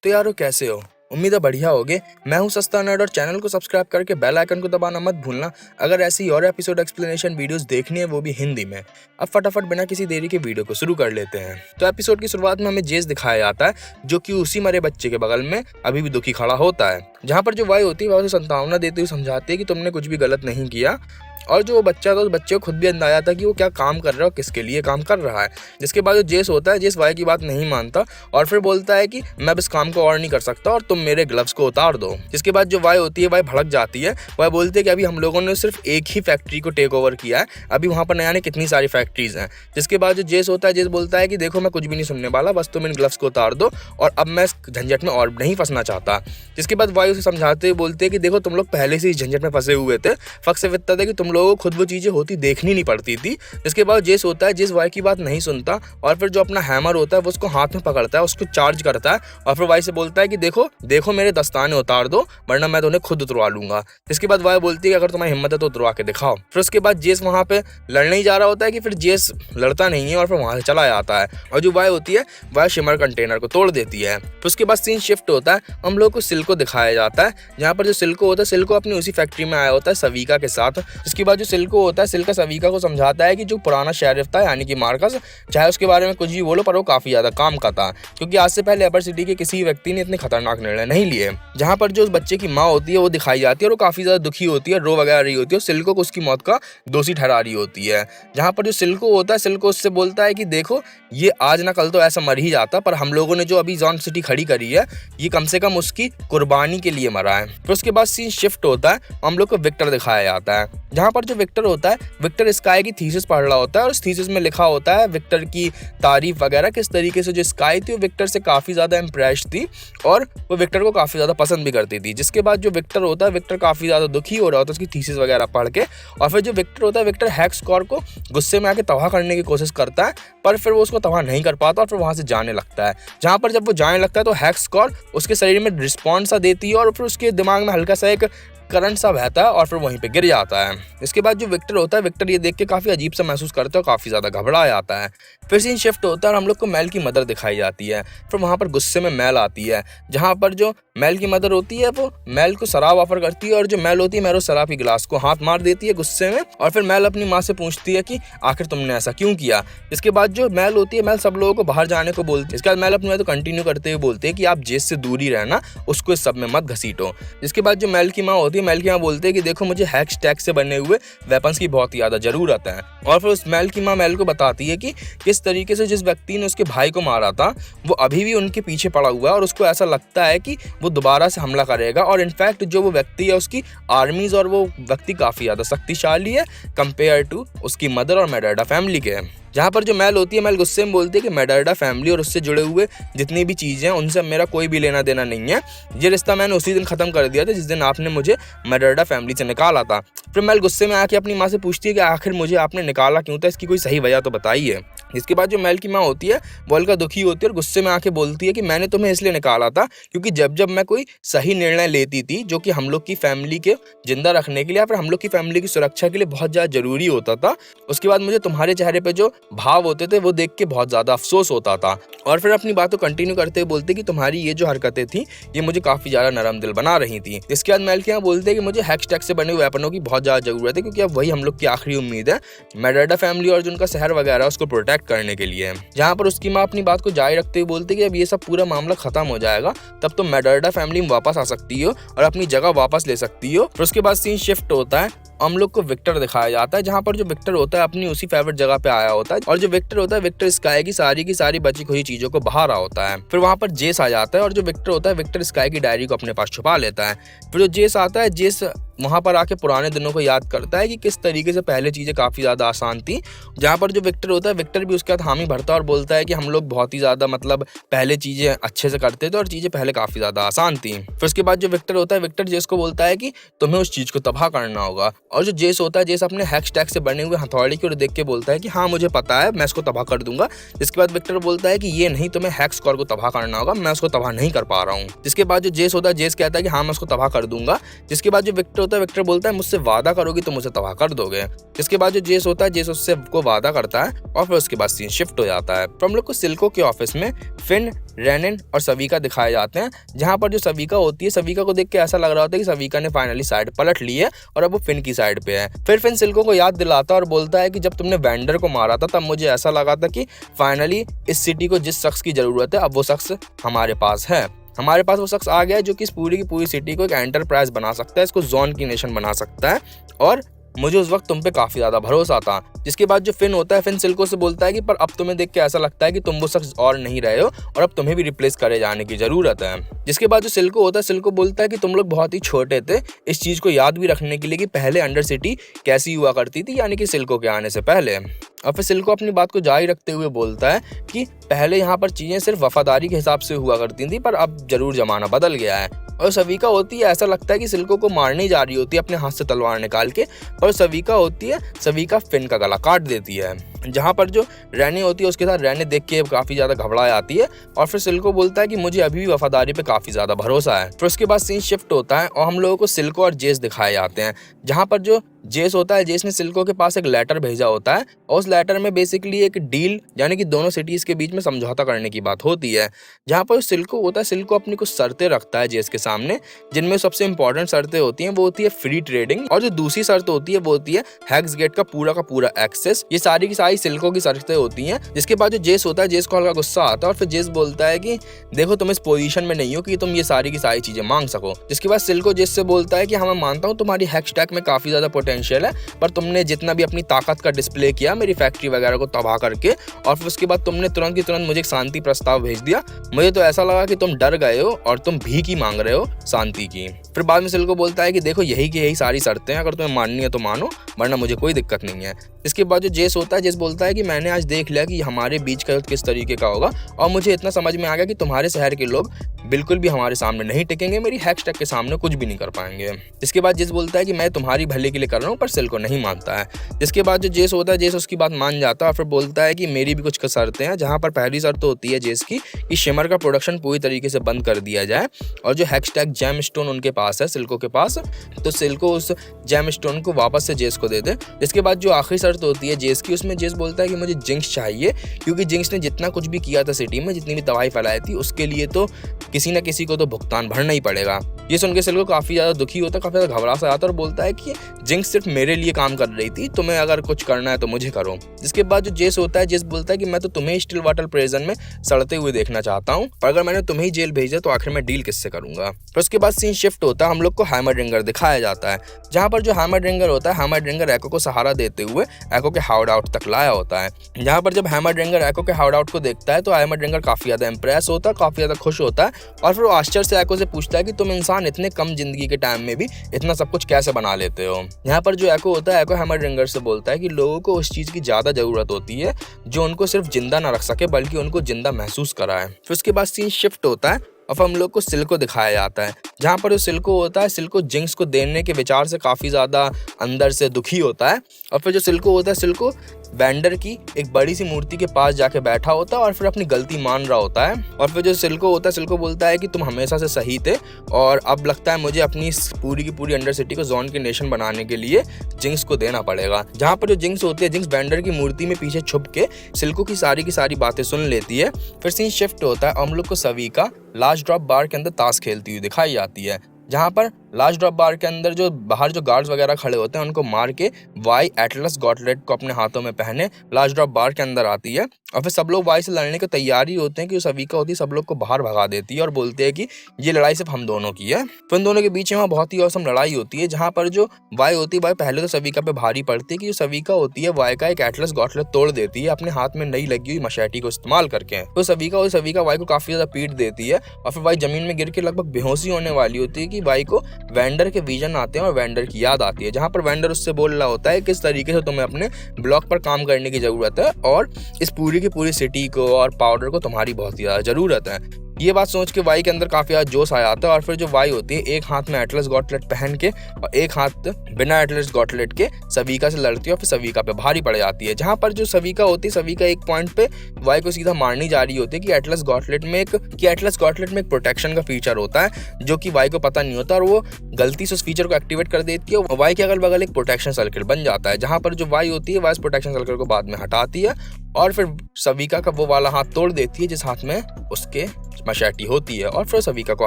तो यारो कैसे हो? उम्मीद है बढ़िया होगे। मैं हूं सस्ता नर्ड और चैनल को सब्सक्राइब करके बेल आइकन को दबाना मत भूलना अगर ऐसी और एपिसोड एक्सप्लेनेशन वीडियोस देखनी है, वो भी हिंदी में। अब फटाफट बिना किसी देरी के वीडियो को शुरू कर लेते हैं। तो एपिसोड की शुरुआत में हमें जेस दिखाया जाता है, जो कि उसी मरे बच्चे के बगल में अभी भी दुखी खड़ा होता है। जहाँ पर जो वाई होती है वह उसे सांत्वना देते हुए समझाती है कि तुमने कुछ भी गलत नहीं किया। और जो बच्चा था, उस बच्चे को खुद भी अंदाजा था कि वो क्या काम कर रहा है और किसके लिए काम कर रहा है। जिसके बाद जो जेस होता है, जेस वाई की बात नहीं मानता और फिर बोलता है कि मैं अब इस काम को और नहीं कर सकता और तुम मेरे ग्लव्स को उतार दो। जिसके बाद जो वाई होती है, वाई भड़क जाती है। वह बोलती है कि अभी हम लोगों ने सिर्फ एक ही फैक्ट्री को टेक ओवर किया है, अभी वहाँ पर नया ने कितनी सारी फैक्ट्रीज हैं। जिसके बाद जो जेस होता है, जेस बोलता है कि देखो मैं कुछ भी नहीं सुनने वाला, बस तुम इन ग्लव्स को उतार दो और अब मैं इस झंझट में और नहीं फंसना चाहता। जिसके बाद वाई उसे समझाते हुए बोलते हैं कि देखो तुम लोग पहले से इस झंझट में फंसे हुए थे, फर्क सिर्फ इतना था कि तुम लोगों को खुद वो चीजें होती देखनी नहीं पड़ती थी। जिसके बाद जेस होता है, जेस वाई की बात नहीं सुनता और फिर जो अपना हैमर होता है वो उसको हाथ में पकड़ता है, उसको चार्ज करता है और फिर वाई से बोलता है कि देखो देखो मेरे दस्ताने उतार दो वरना मैं तुम्हें खुद उतरवा लूंगा। जिसके बाद वाई बोलती है कि अगर तुम्हारी हिम्मत है तो उतरवा के दिखाओ। फिर उसके बाद जेस वहां पे लड़ने ही जा रहा होता है कि फिर जेस लड़ता नहीं है और फिर वहां से चला जाता है और जो वाई होती है वह शिमर कंटेनर को तोड़ देती है। फिर उसके बाद सीन शिफ्ट होता है, हम लोग को सिल्को दिखाया जाता है, जहाँ पर जो सिल्को होता है, सिल्को अपनी उसी फैक्ट्री में आया होता है सवीका के साथ। इसके बाद जो सिल्को होता है, सिल्का सवीका को समझाता है कि जो पुराना शेरिफ था यानी कि मार्कस, चाहे उसके बारे में कुछ भी बोलो पर वो काफी ज्यादा काम का था, क्योंकि आज से पहले अपर सिटी के किसी व्यक्ति ने इतने खतरनाक निर्णय नहीं लिए। जहाँ पर जो उस बच्चे की माँ होती है वो दिखाई जाती है और वो काफी ज्यादा दुखी होती है, रो वगैरह रही होती है, सिल्को को उसकी मौत का दोषी ठहरा रही होती है। जहाँ पर जो सिल्को होता है, सिल्को उससे बोलता है कि देखो ये आज ना कल तो ऐसा मर ही जाता, पर हम लोगों ने जो अभी जॉन सिटी खड़ी करी है ये कम से कम उसकी कुर्बानी के लिए मरा है। फिर उसके बाद सीन शिफ्ट होता है, हम लोग को विक्टर दिखाया जाता है, जहाँ पर जो विक्टर होता है, विक्टर स्काई की थीसिस पढ़ रहा होता है और उस थीसिस में लिखा होता है विक्टर की तारीफ वगैरह, किस तरीके से जो स्काई थी वो विक्टर से काफी ज्यादा इम्प्रेस्ड थी और वो विक्टर को काफी ज्यादा पसंद भी करती थी। जिसके बाद जो विक्टर होता है, विक्टर काफी ज्यादा दुखी हो रहा होता है उसकी थीसिस वगैरह पढ़ के और फिर जो विक्टर होता है, विक्टर हेक्सकॉर को गुस्से में आके तबाह करने की कोशिश करता है, पर फिर वो उसको तबाह नहीं कर पाता और फिर वहां से जाने लगता है। जहां पर जब वो जाने लगता है तो हेक्सकॉर उसके शरीर में रिस्पॉन्स सा देती है और फिर उसके दिमाग में हल्का सा एक करंट सा बहता है और फिर वहीं पे गिर जाता है। इसके बाद जो विक्टर होता है, विक्टर ये देख के काफी अजीब सा महसूस करता है और काफी ज्यादा घबरा जाता है। फिर सीन शिफ्ट होता है और हम लोग को मेल की मदर दिखाई जाती है। फिर वहां पर गुस्से में मेल आती है, जहां पर जो मेल की मदर होती है वो मेल को शराब ऑफर करती है और जो मेल होती है, मेल उस शराब की गिलास को हाथ मार देती है गुस्से में और फिर मेल अपनी माँ से पूछती है कि आखिर तुमने ऐसा क्यों किया। इसके बाद जो मेल होती है, मेल सब लोगों को बाहर जाने को बोलती है। इसके बाद मेल अपनी बात कंटिन्यू करते हुए बोलते हैं कि आप जेस से दूर ही रहना, उसको इस सब में मत घसीटो। इसके बाद जो मेल की माँ होती है, मेल की माँ बोलते हैं कि देखो मुझे हैक्स टैग से बने हुए वेपन्स की बहुत ज्यादा जरूरत है और फिर उस मेल की माँ मेल को बताती है कि किस तरीके से जिस व्यक्ति ने उसके भाई को मारा था वो अभी भी उनके पीछे पड़ा हुआ है और उसको ऐसा लगता है कि वो दोबारा से हमला करेगा और इनफैक्ट जो वो व्यक्ति है उसकी आर्मीज और वो व्यक्ति काफी ज्यादा शक्तिशाली है कंपेयर टू उसकी मदर और मेडर्डा फैमिली के। जहाँ पर जो मेल होती है, मेल गुस्से में बोलती है कि मेडर्डा फैमिली और उससे जुड़े हुए जितनी भी चीज़ें हैं उनसे मेरा कोई भी लेना देना नहीं है। ये रिश्ता मैंने उसी दिन ख़त्म कर दिया था जिस दिन आपने मुझे मेडर्डा फैमिली से निकाला था। फिर मेल गुस्से में आके अपनी माँ से पूछती है कि आखिर मुझे आपने निकाला क्यों था, इसकी कोई सही वजह तो बताइए। इसके बाद जो मेल की माँ होती है वो हल्का दुखी होती है और गुस्से में आके बोलती है कि मैंने तुम्हें इसलिए निकाला था क्योंकि जब जब मैं कोई सही निर्णय लेती थी जो कि हम लोग की फैमिली के जिंदा रखने के लिए या फिर हम लोग की फैमिली की सुरक्षा के लिए बहुत ज़्यादा जरूरी होता था, उसके बाद मुझे तुम्हारे चेहरे पर जो भाव होते थे वो देख के बहुत ज़्यादा अफसोस होता था। और फिर अपनी बात को कंटिन्यू करते हुए बोलते कि तुम्हारी ये जो हरकतें थी ये मुझे काफ़ी ज़्यादा नरम दिल बना रही थी। इसके बाद मेल के यहाँ बोलते हैं कि मुझे हैक्स टैग से बने हुए वेपनों की बहुत ज़्यादा जरूरत है क्योंकि अब वही हम लोग की आखिरी उम्मीद है मेडर्डा फैमिली और जो उनका शहर वगैरह है उसको प्रोटेक्ट करने के लिए। जहाँ पर उसकी माँ अपनी बात को जारी रखते हुए बोलती है कि अब ये सब पूरा मामला खत्म हो जाएगा तब तो मेडर्डा फैमिली में वापस आ सकती हो और अपनी जगह वापस ले सकती हो। फिर उसके बाद सीन शिफ्ट होता है, हम लोग को विक्टर दिखाया जाता है, जहाँ पर जो विक्टर होता है अपनी उसी फेवरेट जगह पे आया होता है और जो विक्टर होता है, विक्टर स्काई की सारी बची खुची चीजों को बाहर रहा होता है। फिर वहां पर जेस आ जाता है और जो विक्टर होता है, विक्टर स्काई की डायरी को अपने पास छुपा लेता है। फिर जो जेस आता है, जेस वहां पर आके पुराने दिनों को याद करता है कि किस तरीके से पहले चीजें काफी ज्यादा आसान थी। जहाँ पर जो विक्टर होता है, विक्टर भी उसके साथ हामी भरता है और बोलता है कि हम लोग बहुत ही ज्यादा मतलब पहले चीजें अच्छे से करते थे और चीजें पहले काफी ज्यादा आसान थी। फिर उसके बाद जो विक्टर होता है, विक्टर जेस को बोलता है कि तुम्हें उस चीज को तबाह करना होगा और जो जेस होता है, जेस अपने हैक्स टैग से बने हुए हथौड़े की ओर देख के बोलता है कि हाँ मुझे पता है मैं इसको तबाह कर दूंगा। जिसके बाद विक्टर बोलता है कि ये नहीं, तुम्हें हेक्सकॉर को तबाह करना होगा, मैं उसको तबाह नहीं कर पा रहा हूँ। जिसके बाद जो जेस होता है, जेस कहता है कि हाँ मैं उसको तबाह कर दूंगा। जिसके बाद जो विक्टर होता है विक्टर बोलता है मुझसे वादा करोगी तो मुझे तबाह कर दोगे। जिसके बाद जो जेस होता है जेस उससे को वादा करता है और फिर उसके बाद सीन शिफ्ट हो जाता है। तो हम लोग को सिल्को के ऑफिस में फिन, रेनिन और सविका दिखाए जाते हैं, जहाँ पर जो सविका होती है, सविका को देख के ऐसा लग रहा होता है कि सविका ने फाइनली साइड पलट ली है और अब वो फिन की साइड पे है। फिर फिन सिल्को को याद दिलाता है और बोलता है कि जब तुमने वेंडर को मारा था तब मुझे ऐसा लगा था कि फाइनली इस सिटी को जिस शख्स की जरूरत है अब वो शख्स हमारे पास है। हमारे पास वो शख्स आ गया है जो कि इस पूरी की पूरी सिटी को एक एंटरप्राइज बना सकता है, इसको जोन की नेशन बना सकता है और मुझे उस वक्त तुम पे काफी ज्यादा भरोसा था। जिसके बाद जो फिन होता है, फिन सिल्को से बोलता है कि पर अब तुम्हें देख के ऐसा लगता है कि तुम वो शख्स और नहीं रहे हो और अब तुम्हें भी रिप्लेस करे जाने की जरूरत है। जिसके बाद जो सिल्को होता है, सिल्को बोलता है कि तुम लोग बहुत ही छोटे थे इस चीज को याद भी रखने के लिए कि पहले अंडर सिटी कैसी हुआ करती थी, यानी कि सिल्को के आने से पहले। और फिर सिल्को अपनी बात को जारी रखते हुए बोलता है कि पहले यहाँ पर चीजें सिर्फ वफादारी के हिसाब से हुआ करती थी पर अब जरूर जमाना बदल गया है। और सविका होती है, ऐसा लगता है कि सिल्को को मारने जा रही होती है अपने हाथ से तलवार निकाल के, पर सविका होती है, सविका फिन का गला काट देती है। जहाँ पर जो रैनी होती है उसके साथ रैनी देख के काफी ज्यादा घबरा जाती है और फिर सिल्को बोलता है कि मुझे अभी भी वफादारी पे काफी ज्यादा भरोसा है। फिर उसके बाद सीन शिफ्ट होता है और हम लोगों को सिल्को और जेस दिखाए जाते हैं, जहाँ पर जो जेस होता है, जेस ने सिल्को के पास एक लेटर भेजा होता है और उस लेटर में बेसिकली एक डील यानी कि दोनों सिटीज के बीच में समझौता करने की बात होती है। जहाँ पर सिल्को होता है, सिल्को अपनी कुछ शर्तें रखता है जेस के सामने, जिनमें सबसे इंपॉर्टेंट शर्तें होती हैं वो होती है फ्री ट्रेडिंग, और जो दूसरी शर्त होती है वो होती है हेक्स गेट का पूरा एक्सेस। ये सारी की सारी सिल्को की शर्तें होती हैं। जिसके बाद जो जेस होता है, जेस को हल्का गुस्सा आता है और फिर जेस बोलता है कि देखो तुम इस पोजीशन में नहीं हो कि तुम ये सारी की सारी चीजें मांग सको। जिसके बाद सिल्को जेस से बोलता है कि हाँ मैं मानता हूँ तुम्हारी हैक स्टैक में काफी ज्यादा पोटेंशियल है, पर तुमने जितना भी अपनी ताकत का डिस्प्ले किया मेरी फैक्ट्री वगैरह को तबाह करके, और फिर उसके बाद तुमने तुरंत की तुरंत मुझे एक शांति प्रस्ताव भेज दिया, मुझे तो ऐसा लगा कि तुम डर गए हो और तुम भीख ही मांग रहे हो शांति की। फिर बाद में सिल्को बोलता है कि देखो यही की यही सारी शर्तें हैं, अगर तुम्हें माननी है तो मानो वरना मुझे कोई दिक्कत नहीं है। इसके बाद जो जेस होता है, जेस बोलता है कि मैंने आज देख लिया कि हमारे बीच का युद्ध किस तरीके का होगा और मुझे इतना समझ में आ गया कि तुम्हारे शहर के लोग बिल्कुल भी हमारे सामने नहीं टिकेंगे, मेरी हैक स्टैक के सामने कुछ भी नहीं कर पाएंगे। इसके बाद जेस बोलता है कि मैं तुम्हारी भले के लिए कर रहा हूँ, पर सिल्को नहीं मानता है। जिसके बाद जो जेस होता है, जेस उसकी बात मान जाता है और फिर बोलता है कि मेरी भी कुछ शर्तें हैं, जहाँ पर पहली शर्त तो होती है जेस की कि शिमर का प्रोडक्शन पूरी तरीके से बंद कर दिया जाए और जो हैक स्टैक जेम स्टोन उनके पास है, सिल्को के पास, तो सिल्को उस जेम स्टोन को वापस से जेस को दे दे। जिसके बाद जो आखिरी शर्त होती है जेस की, उसमें जेस बोलता है कि मुझे जिंक्स चाहिए, क्योंकि जिंक्स ने जितना कुछ भी किया था सिटी में, जितनी भी तबाही फैलाई थी, उसके लिए तो किसी न किसी को तो भुगतान भरना ही पड़ेगा। ये सुन के सिल्को काफी ज्यादा दुखी होता है, काफी ज्यादा घबरा सा आता है और बोलता है कि जिंक्स सिर्फ मेरे लिए काम कर रही थी, तुम्हें अगर कुछ करना है तो मुझे करो। जिसके बाद जो जेस होता है, जेस बोलता है कि मैं तो तुम्हें स्टिल वाटर प्रिजन में सड़ते हुए देखना चाहता हूँ, पर अगर मैंने तुम्हें ही जेल भेजा तो आखिर में डील किससे करूंगा। फिर उसके बाद सीन शिफ्ट होता है, हम लोग को हैमरड्रिंगर दिखाया जाता है, जहाँ पर जो हैमरड्रिंगर होता है, हैमरड्रिंगर एको को सहारा देते हुए एको के हाउड आउट तक लाया होता है। जहाँ पर जब हैमरड्रिंगर एको के हाउड आउट को देखता है तो हैमरड्रिंगर काफी ज्यादा इंप्रेस होता है, काफी ज्यादा खुश होता है और फिर वो आश्चर्य से एको से पूछता है कि तुम इंसान इतने कम जिंदगी के टाइम में भी इतना सब कुछ कैसे बना लेते हो। यहाँ पर जो एको होता है, एको हैमरड्रिंगर से बोलता है कि लोगों को उस चीज की ज्यादा जरूरत होती है जो उनको सिर्फ जिंदा ना रख सके बल्कि उनको जिंदा महसूस कराए। फिर उसके बाद सीन शिफ्ट होता है और हम लोग को सिल्को दिखाया जाता है, जहाँ पर जो सिल्को होता है, सिल्को जिंक्स को देने के विचार से काफ़ी ज़्यादा अंदर से दुखी होता है और फिर जो सिल्को होता है, सिल्को वेंडर की एक बड़ी सी मूर्ति के पास जाके बैठा होता है और फिर अपनी गलती मान रहा होता है और फिर जो सिल्को होता है, सिल्को बोलता है कि तुम हमेशा से सही थे और अब लगता है मुझे अपनी पूरी की पूरी अंडर सिटी को जोन की नेशन बनाने के लिए जिंक्स को देना पड़ेगा। जहाँ पर जो जिंक्स होती है, जिंक्स वेंडर की मूर्ति में पीछे छुप के सिल्को की सारी बातें सुन लेती है। फिर सीन शिफ्ट होता है और हम लोग को सविका लास्ट ड्रॉप बार के अंदर ताश खेलती हुई दिखाई जाती है, जहाँ पर लास्ट ड्रॉप बार के अंदर जो बाहर जो गार्ड्स वगैरह खड़े होते हैं उनको मार के वाई एटलस गॉटलेट को अपने हाथों में पहने लास्ट ड्रॉप बार के अंदर आती है और फिर सब लोग वाई से लड़ने की तैयारी होते हैं कि सविका होती है सब लोग को बाहर भगा देती है और बोलते हैं कि ये लड़ाई सिर्फ हम दोनों की है। फिर इन दोनों के बीच में वहाँ बहुत ही औसम लड़ाई होती है, जहाँ पर जो वाई होती है, वाई पहले तो सविका पे भारी पड़ती है कि जो सविका होती है वाई का एक एटलस गॉटलेट तोड़ देती है अपने हाथ में नई लगी हुई मशैटी को इस्तेमाल करके। तो सविका वाई को काफी ज्यादा पीट देती है और फिर वाई जमीन में गिर के लगभग बेहोशी होने वाली होती है कि वाई को वेंडर के विजन आते हैं और वेंडर की याद आती है, जहाँ पर वेंडर उससे बोल रहा होता है किस तरीके से तुम्हें अपने ब्लॉक पर काम करने की जरूरत है और इस पूरी की पूरी सिटी को और पाउडर को तुम्हारी बहुत ही ज्यादा जरूरत है। ये बात सोच के वाई के अंदर काफी ज्यादा जोश आ जाता है और फिर जो वाई होती है एक हाथ में एटलस गॉटलेट पहन के और एक हाथ बिना एटलस गॉटलेट के सविका से लड़ती है और फिर सविका पे भारी पड़ जाती है। जहां पर जो सविका होती है, सविका एक पॉइंट पे वाई को सीधा मारनी जा रही होती है कि एटलस गॉटलेट में एक प्रोटेक्शन का फीचर होता है जो कि वाई को पता नहीं होता और वो गलती से उस फीचर को एक्टिवेट कर देती है। वाई के अगल बगल एक प्रोटेक्शन सर्किल बन जाता है जहां पर जो वाई होती है वाई उस प्रोटेक्शन सर्किल को बाद में हटाती है और फिर सविका का वो वाला हाथ तोड़ देती है जिस हाथ में उसके मशाटी होती है और फिर सविका को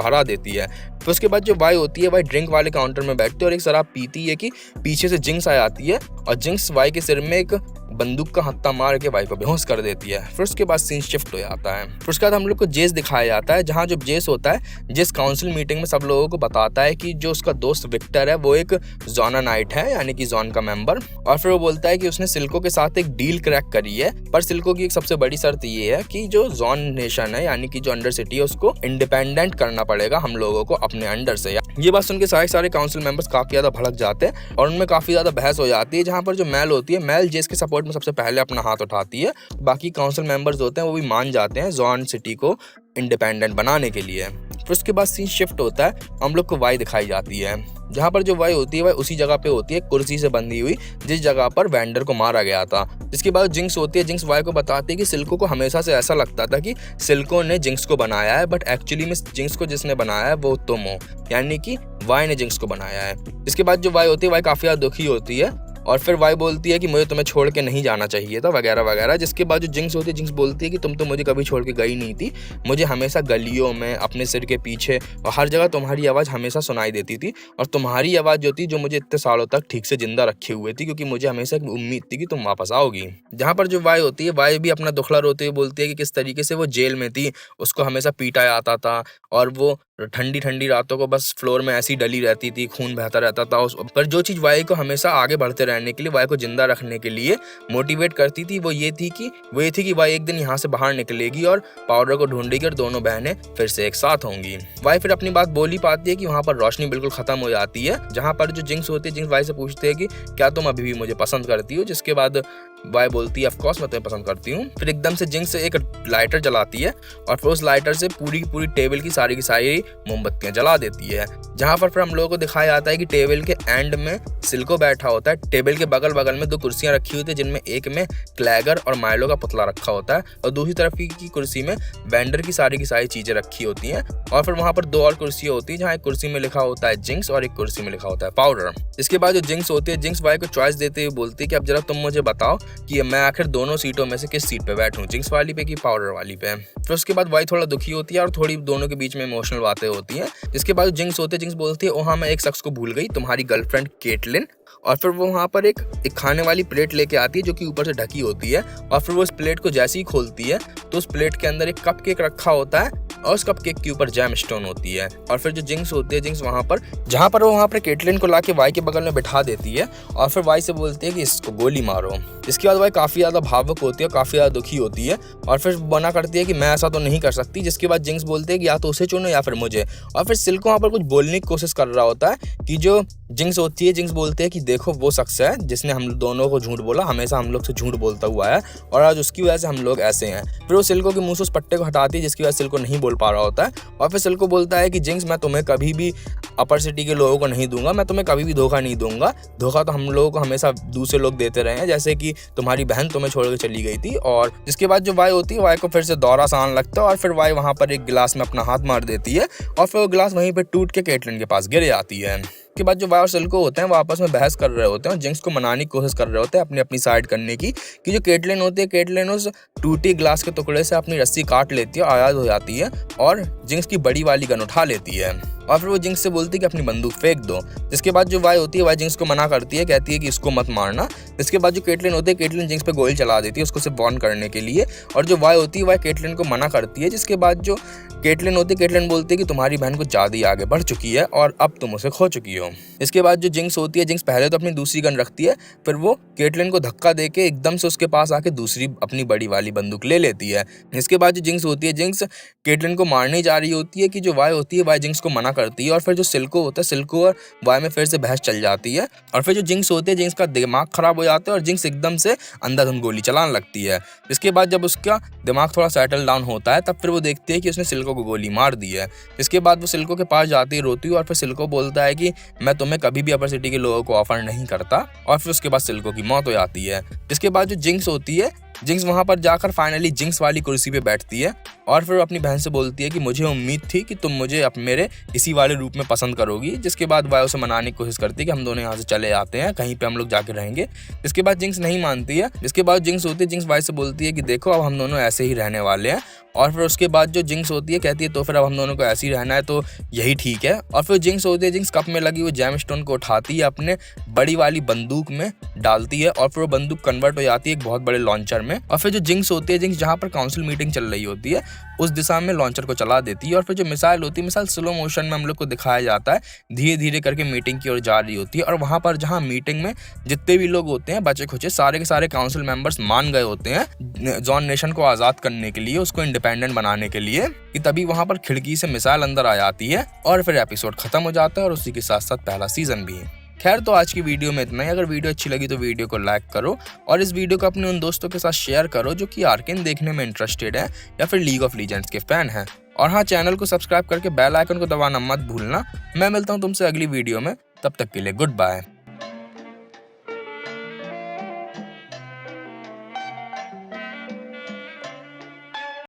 हरा देती है। फिर उसके बाद जो वाई होती है वाई ड्रिंक वाले काउंटर में बैठती है और एक शराब पीती है कि पीछे से जिंक्स आ जाती है और जिंक्स वाई के सिर में एक बंदूक का हत्था मार के वाई को बेहोश कर देती है। फिर उसके बाद सीन शिफ्ट हो जाता है। फिर उसके बाद हम लोग को जेस दिखाया जाता है जहाँ जो जेस होता है जेस काउंसिल मीटिंग में सब लोगों को बताता है कि जो उसका दोस्त विक्टर है वो एक जोना नाइट है यानी कि जॉन का मेंबर। और फिर वो बोलता है कि उसने सिल्को के साथ एक डील क्रैक करी है पर सिल्को की एक सबसे बड़ी शर्त ये है कि जो जॉन नेशन है यानी कि जो अंडर सिटी है उसको इंडिपेंडेंट करना पड़ेगा हम लोगों को अपने अंडर से। ये बात सुन के सारे काउंसिल मेंबर्स काफी ज्यादा भड़क जाते हैं और उनमें काफी ज्यादा बहस हो जाती है जहाँ पर जो मेल होती है मेल जेस के सपोर्ट में सबसे पहले अपना हाथ उठाती है। बाकी काउंसिल मेंबर्स होते हैं वो भी मान जाते हैं जॉन सिटी को इंडिपेंडेंट बनाने के लिए। फिर उसके बाद सीन शिफ्ट होता है, हम लोग को वाई दिखाई जाती है जहाँ पर जो वाई होती है वह उसी जगह पे होती है कुर्सी से बंधी हुई जिस जगह पर वेंडर को मारा गया था। जिसके बाद जिंक्स होती है, जिंक्स वाई को बताती है कि सिल्को को हमेशा से ऐसा लगता था कि सिल्को ने जिंक्स को बनाया है बट एक्चुअली में जिंक्स को जिसने बनाया है वो तुम हो, यानी कि वाई ने जिंक्स को बनाया है। इसके बाद जो वाई होती है वाई काफी ज्यादा दुखी होती है और फिर वाई बोलती है कि मुझे तुम्हें छोड़ के नहीं जाना चाहिए था वगैरह वगैरह। जिसके बाद जो जिंक्स होती है जिंक्स बोलती है कि तुम तो मुझे कभी छोड़ के गई नहीं थी, मुझे हमेशा गलियों में अपने सिर के पीछे और हर जगह तुम्हारी आवाज़ हमेशा सुनाई देती थी और तुम्हारी आवाज़ जो थी जो मुझे इतने सालों तक ठीक से जिंदा रखे हुए थी क्योंकि मुझे हमेशा एक उम्मीद थी कि तुम वापस आओगी। जहाँ पर जो वाई होती है वाई भी अपना दुखड़ा रोते हुए बोलती है कि किस तरीके से वो जेल में थी, उसको हमेशा पीटा जाता था और वो ठंडी ठंडी रातों को बस फ्लोर में ऐसी डली रहती थी, खून बहता रहता था उस पर। जो चीज़ वाई को हमेशा आगे बढ़ते रहने के लिए, वाई को जिंदा रखने के लिए मोटिवेट करती थी वो ये थी कि वाई एक दिन यहाँ से बाहर निकलेगी और पाउडर को ढूंढेगी और दोनों बहनें फिर से एक साथ होंगी। वाई फिर अपनी बात बोल ही पाती है कि वहाँ पर रोशनी बिल्कुल खत्म हो जाती है। जहाँ पर जो जिंक्स होती है जिंक्स वाई से पूछते हैं कि क्या तुम अभी भी मुझे पसंद करती हो, जिसके बाद वाई बोलती है ऑफ कोर्स मैं तुम्हें पसंद करती हूँ। फिर एकदम से जिंक्स एक लाइटर जलाती है और फिर उस लाइटर से पूरी टेबल की सारी मोमबत्तियां जला देती है। जहां पर फिर हम लोगों को दिखाया जाता है कि टेबल के एंड में सिल्को बैठा होता है। टेबल के बगल में 2 कुर्सियां रखी होती है जिनमें एक में क्लैगर और माइलो का पुतला रखा होता है और दूसरी तरफ की कुर्सी में वेंडर की सारी चीजें रखी होती हैं। और फिर वहां पर 2 और कुर्सियां होती है जहाँ एक कुर्सी में लिखा होता है जिंक्स और एक कुर्सी में लिखा होता है पाउडर। इसके बाद जो जिंक्स होती है जिंक्स वाई को चॉइस देते हुए बोलती है कि अब जरा तुम मुझे बताओ कि मैं आखिर दोनों सीटों में से किस सीट पे बैठूं, जिंक्स वाली पे कि पाउडर वाली पे। फिर उसके बाद वाई थोड़ा दुखी होती है और थोड़ी दोनों के बीच में इमोशनल बातें होती हैं। जिसके बाद जिंक्स होते हैं जिंक्स बोलती है वहाँ मैं एक शख्स को भूल गई, तुम्हारी गर्लफ्रेंड केटलिन। और फिर वो वहाँ पर एक खाने वाली प्लेट लेके आती है जो कि ऊपर से ढकी होती है और फिर वो उस प्लेट को जैसे ही खोलती है तो उस प्लेट के अंदर एक कप केक रखा होता है और उस कप केक के ऊपर जैम स्टोन होती है। और फिर जो जिंक्स होती है जिंक्स वहाँ पर जहाँ पर वो वहाँ पर केटलिन को लाके वाई के बगल में बिठा देती है और फिर वाई से बोलती है कि इसको गोली मारो। इसके बाद वाई काफ़ी ज़्यादा भावुक होती है, काफ़ी ज़्यादा दुखी होती है और फिर मना करती है कि मैं ऐसा तो नहीं कर सकती। जिसके बाद जिंक्स बोलते हैं कि या तो उसे चुनो या फिर मुझे। और फिर सिल्को वहाँ पर कुछ बोलने की कोशिश कर रहा होता है कि जो जिंक्स होती है जिंक्स बोलते हैं कि देखो वो शख्स है जिसने हम दोनों को झूठ बोला, हमेशा हम लोग से झूठ बोलता हुआ है और आज उसकी वजह से हम लोग ऐसे हैं। फिर वो सिल्को के मुंह से उस पट्टे को हटाती है जिसकी वजह से सिल्को नहीं बोल पा रहा होता है और फिर सिल्को बोलता है कि जिंक्स मैं तुम्हें कभी भी अपर सिटी के लोगों को नहीं दूंगा, मैं तुम्हें कभी भी धोखा नहीं दूंगा। धोखा तो हम लोगों को हमेशा दूसरे लोग देते रहे हैं, जैसे कि तुम्हारी बहन तुम्हें छोड़ के चली गई थी। और जिसके बाद जो वाई होती है वाई को फिर से दौरा सा आने लगता है और फिर वाई वहाँ पर एक गिलास में अपना हाथ मार देती है और फिर वो गिलास वहीं पर टूट के केटलिन के पास गिर जाती है। के बाद जो वाई और सिल्को होते हैं वो आपस में बहस कर रहे होते हैं और जिंक्स को मनाने की कोशिश कर रहे होते हैं अपनी साइड करने की कि जो केटलिन होती है केटलिन उस टूटी ग्लास के टुकड़े से अपनी रस्सी काट लेती है, आज़ाद हो जाती है और जिंक्स की बड़ी वाली गन उठा लेती है और फिर वो जिंक्स से बोलती है कि अपनी बंदूक फेंक दो। जिसके बाद जो वाई होती है वाई जिंक्स को मना करती है, कहती है कि इसको मत मारना। इसके बाद जो केटलिन होती है केटलिन जिंक्स पे गोली चला देती है उसको सिर्फ वार्न करने के लिए और जो वाई होती है वाई केटलिन को मना करती है। जिसके बाद जो केटलिन होती है केटलिन बोलती है कि तुम्हारी बहन कुछ ज़्यादा ही आगे बढ़ चुकी है और अब तुम उसे खो चुकी हो। इसके बाद जो जिंक्स होती है जिंक्स पहले तो अपनी दूसरी गन रखती है, फिर वो केटलिन को धक्का देके एकदम से उसके पास आके दूसरी अपनी बड़ी वाली बंदूक ले लेती है। इसके बाद जो जिंक्स होती है जिंक्स केटलिन को मारने जा रही होती है कि जो वाई होती है वाई जिंक्स को मना करती है और फिर जो सिल्को होता है, सिल्को और वाई में फिर से बहस चल जाती है और फिर जो जिंक्स होती है, जिंक्स का दिमाग खराब हो जाता है और जिंक्स एकदम से अंधाधुंध गोली चलाने लगती है। इसके बाद जब उसका दिमाग थोड़ा सेटल डाउन होता है तब फिर वो देखती है कि उसने सिल्को को गोली मार दी है। इसके बाद वो सिल्को के पास जाती है रोती है और फिर सिल्को बोलता है कि मैं तुम्हें कभी भी अपर सिटी के लोगों को ऑफर नहीं करता और फिर उसके बाद सिल्को की मौत हो जाती है। इसके बाद जो जिंक्स होती है, जिंक्स वहां पर जाकर फाइनली जिंक्स वाली कुर्सी पे बैठती है और फिर अपनी बहन से बोलती है कि मुझे उम्मीद थी कि तुम मुझे मेरे इसी वाले रूप में पसंद करोगी। जिसके बाद वाई उसे मनाने की कोशिश करती है कि हम दोनों यहाँ से चले आते हैं, कहीं पे हम लोग जाके रहेंगे। इसके बाद जिंक्स नहीं मानती है। जिसके बाद जिंक्स होती है, जिंक्स वाई से बोलती है कि देखो अब हम दोनों ऐसे ही रहने वाले हैं। और फिर उसके बाद जो जिंक्स होती है कहती है तो फिर अब हम दोनों को ऐसे ही रहना है, तो यही ठीक है। और फिर जिंक्स होती है, जिंक्स कप में लगी हुई जैम स्टोन को उठाती है, अपने बड़ी वाली बंदूक में डालती है और फिर वो बंदूक कन्वर्ट हो जाती है एक बहुत बड़े लॉन्चर में। और फिर जो जिंक्स होती है, जिंक्स जहाँ पर काउंसिल मीटिंग चल रही होती है उस दिशा में लॉन्चर को चला देती है। और फिर जो मिसाइल होती है, मिसाइल स्लो मोशन में हम लोग को दिखाया जाता है, धीरे धीरे करके मीटिंग की ओर जा रही होती है। और वहां पर जहां मीटिंग में जितने भी लोग होते हैं बचे खुचे, सारे के सारे काउंसिल मेंबर्स मान गए होते हैं जॉन नेशन को आजाद करने के लिए, उसको इंडिपेंडेंट बनाने के लिए, कि तभी वहां पर खिड़की से मिसाइल अंदर आ जाती है और फिर एपिसोड खत्म हो जाता है और उसी के साथ साथ पहला सीजन भी। खैर, तो आज की वीडियो में इतना ही। अगर वीडियो अच्छी लगी तो वीडियो को लाइक करो और इस वीडियो को अपने उन दोस्तों के साथ शेयर करो जो कि आर्केन देखने में इंटरेस्टेड है या फिर लीग ऑफ लीजेंड्स के फैन हैं। और हाँ, चैनल को सब्सक्राइब करके बेल आइकन को दबाना मत भूलना। मैं मिलता हूँ तुमसे अगली वीडियो में, तब तक के लिए गुड बाय।